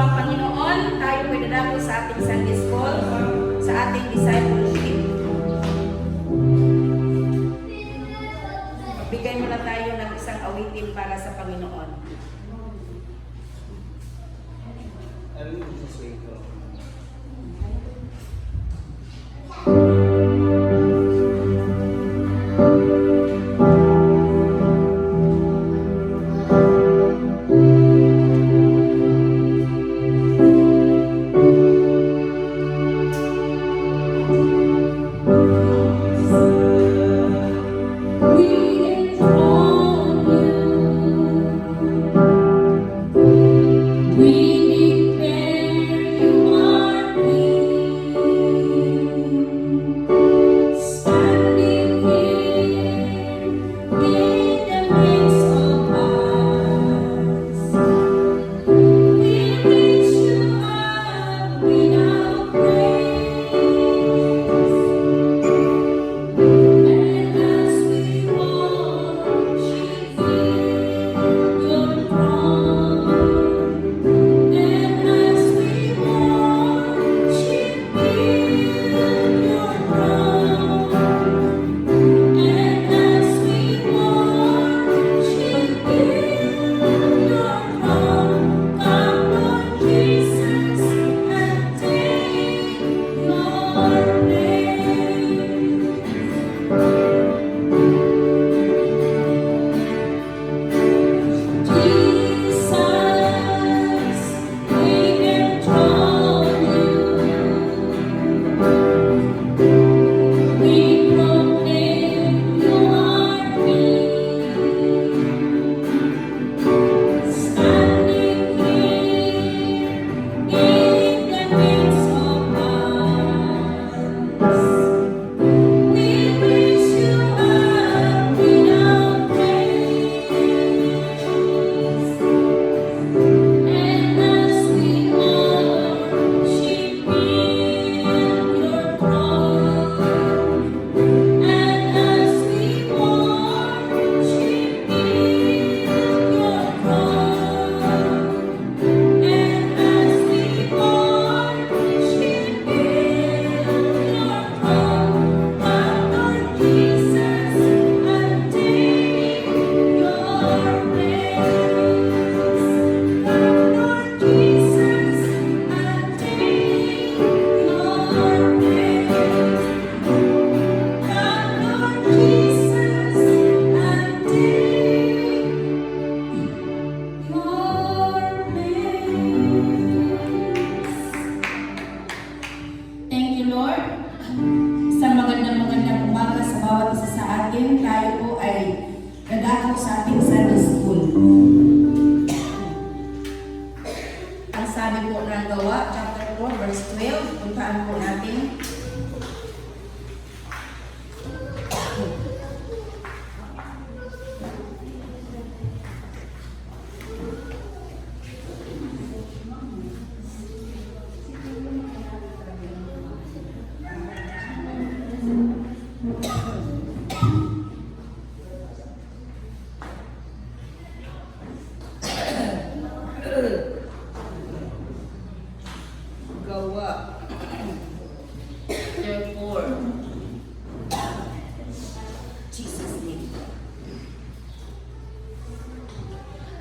ang Panginoon, tayo po dadako sa ating Sunday School, sa ating discipleship. Magbigay muna tayo ng isang awitin para sa Panginoon.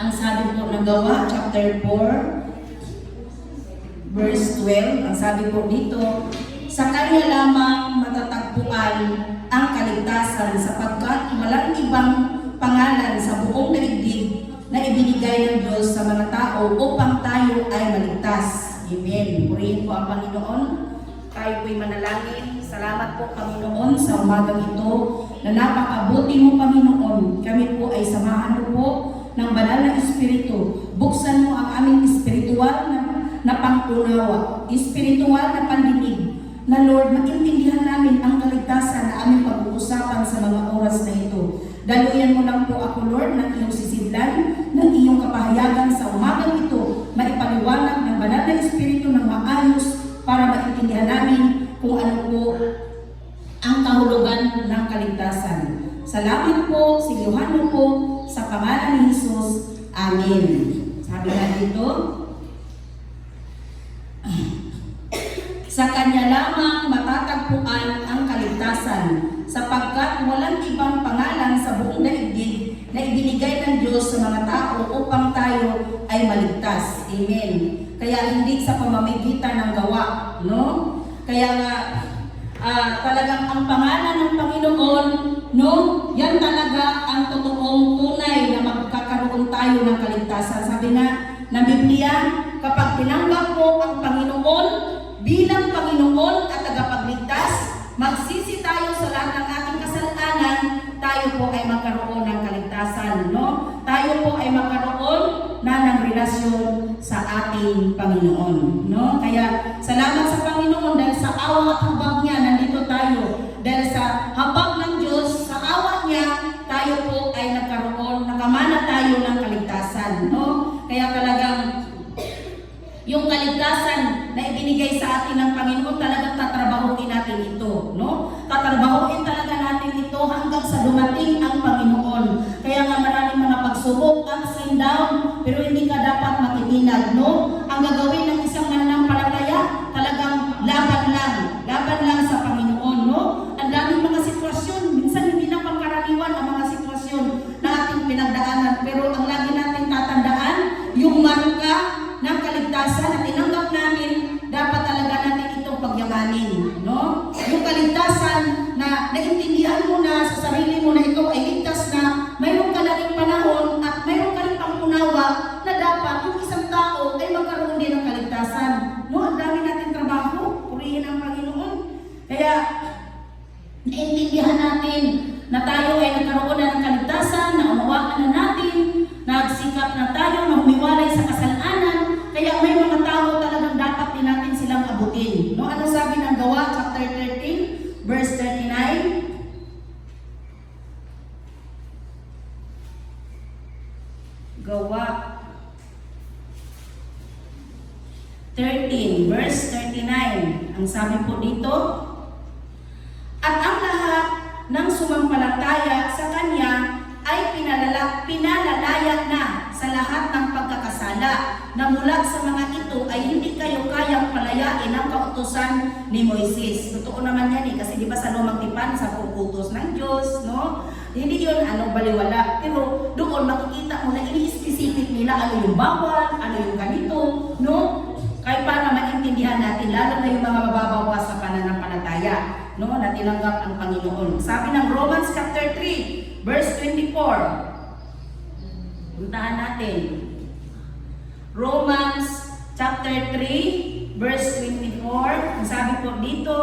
Ang sabi po ng Gawa, chapter 4, verse 12, ang sabi po dito, sa Kanya lamang matatagpuan ang kaligtasan sapagkat walang ibang pangalan sa buong daigdig na ibinigay ng Diyos sa mga tao upang tayo ay maligtas. Amen. Purihin po ang Panginoon. Tayo po'y manalangin. Salamat po, Panginoon, sa umagang ito na napakabuti mo, Panginoon. Kami po ay samahan mo po ng banal na Espiritu. Buksan mo ang aming espiritual na pangunawa, espiritual na pandinig, na Lord, maintindihan namin ang kaligtasan na aming pag-uusapan sa mga oras na ito. Daluyan mo lang po ako, Lord, ng iyong sisidlan, ng iyong kapahayagan sa umagang ito, maipaliwanag ng banal na Espiritu ng maayos para maintindihan namin kung ano po ang kahulugan ng kaligtasan. Salamat po, silihan mo po, sa pangalan ni Jesus. Amen. Sabi nga dito, Sa Kanya lamang matatagpuan ang kaligtasan, sapagkat walang ibang pangalan sa buong daigdig na ibinigay ng Diyos sa mga tao upang tayo ay maligtas. Amen. Kaya hindi sa pamamagitan ng gawa, no? Kaya nga, talagang ang pangalan ng Panginoon, no? Yan talaga ang totoong tunay na magkakaroon tayo ng kaligtasan. Sabi nga ng Biblia, kapag tinanggap mo ang Panginoon bilang Panginoon at tagapagligtas, magsisi tayo sa lahat ng ating kasalanan, tayo po ay magkaroon ng kaligtasan, no? Tayo po ay magkaroon na ng relasyon sa ating Panginoon, no? Kaya salamat sa Panginoon dahil sa awa at habag niya nandito tayo. Dahil sa habag ng Diyos, sa awa niya, tayo po ay nakamana tayo ng kaligtasan, no? Kaya talagang yung kaligtasan na ibinigay sa atin ng Panginoon, talagang tatrabahuin natin ito, no? Tatrabahuin talaga natin ito hanggang sa dumating ang Panginoon. Kaya nga maraming mga pagsubok, ups and down, pero hindi ka dapat makikinag, no? Ang gagawin ng isang mananampalataya, talagang laban lang sa Panginoon, no? Ang daming mga sitwasyon, minsan hindi na pangkaraniwan ang mga sitwasyon na ating pinagdaanan, pero ang lagi natin tatandaan, yung marka ng kaligtasan na tinanggap natin, dapat talaga natin itong pagyamanin, no? Yung kaligtasan na naintindihan mo na sa sarili mo na ikaw ay ligtas na, mayroon ka na rin panahon at mayroon ka rin pangunawa na dapat yung isang tao ay magkaroon din ng kaligtasan, no? Ang dami natin trabaho, purihin ang Panginoon. Kaya naintindihan natin na tayo ay nagkaroon na ng kaligtasan, na unawaan na natin, nagsikap na tayo na humiwalay sa kasalanan. Kaya may mga tao talagang dapat din natin silang abutin, no? Ano sabi ng Gawa chapter 13 verse 39? Gawa 13 verse 39. Ang sabi po dito, at ang lahat ng sumampalataya sa Kanya ay pinalalaya na sa lahat ng pagkakasala, na mula sa mga ito ay hindi kayo kayang palayain ang kautusan ni Moises. Totoo naman yan kasi di ba sa Lumang Tipan, sa utos ng Diyos, no? Hindi yun baliwala, pero doon makikita mo na ini-specific nila ano yung bawal, ano yung ganito, no? Kaya para maintindihan natin, lalo na yung mga mababawa sa pananampalataya, no? Na tinanggap ang Panginoon. Sabi ng Romans chapter 3 verse 24. Puntahan natin. Romans chapter 3 verse 24. Ang sabi po dito,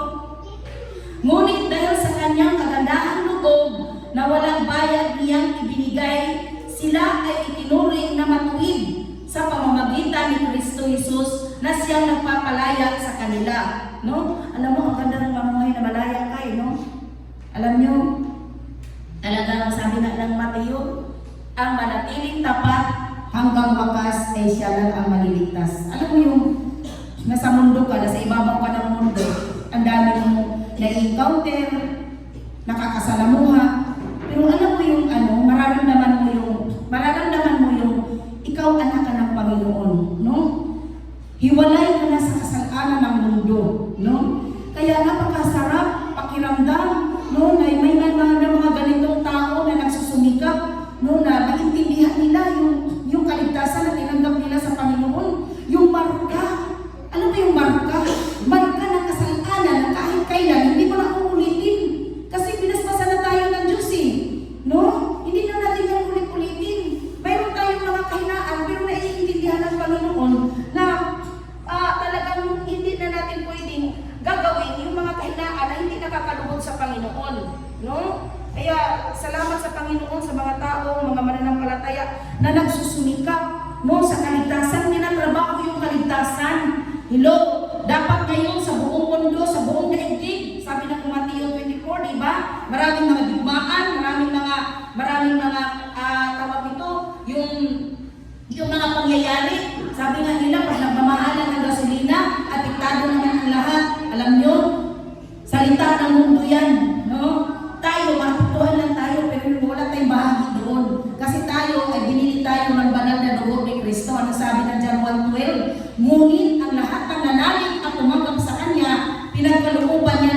ngunit dahil sa kanyang kagandahang loob na walang bayad niyang ibinigay, sila ay itinuring na matuwid sa pamamagitan ni Kristo Jesus na siyang nagpapalaya sa kanila, no? Alam mo, ang ganda ng mamuhay na malaya ka, no? Alam nyo, talagang sabi nga ng Mateo, ang manatiling tapat hanggang wakas ay siya lang ang maliligtas. Alam mo yung nasa mundo ka, nasa ibabaw ka ng mundo, ang dami mo na-encounter, nakakasalamuha, pero alam mo yung mararamdaman mo yung ikaw anak ka ng Panginoon, no? Hiwalay ka na sa kasalanan ng mundo, no? Kaya napakasarap pakiramdam, no? Na may mga ganitong tao na nagsusumikap, no? Na maintindihan nila yung kaligtasan na tinanggap nila sa Panginoon, yung marka. Alam mo yung marka? Marka ng kasalanan na kahit kailan hindi mo na uulitin. Kasi binasbasan na tayo ng Diyos, no? Hindi na natin yung ulit-ulitin. Mayroon tayong mga kahinaan, pero naiintindihan ng Panginoon na talagang hindi na natin pwedeng gagawin yung mga kahinaan na hindi nakakalugod sa Panginoon, no? Kaya salamat sa Panginoon sa mga tao, mga mananampalataya na nagsusumikap, no, sa kaligtasan, tinatrabaho yung kaligtasan. Hello, dapat ngayon sa buong mundo, sa buong daigdig, sabi ng Mateo 24, di ba? Maraming mga digmaan, maraming mga tawag ito, yung mga pangyayari. Sabi nga nila, pag nagmamahalan ng gasolina, apektado naman ang lahat. Alam nyo, salita ng mundo yan, no? Tayo, matutuhan lang tayo, pero wala tayong bahagi doon. Kasi tayo ay binili tayo ng banal na dugo ni Kristo. Ano sabi ng John 1:12? Ngunit ang lahat ng nanalig at tumanggap sa Kanya pinagkalooban niya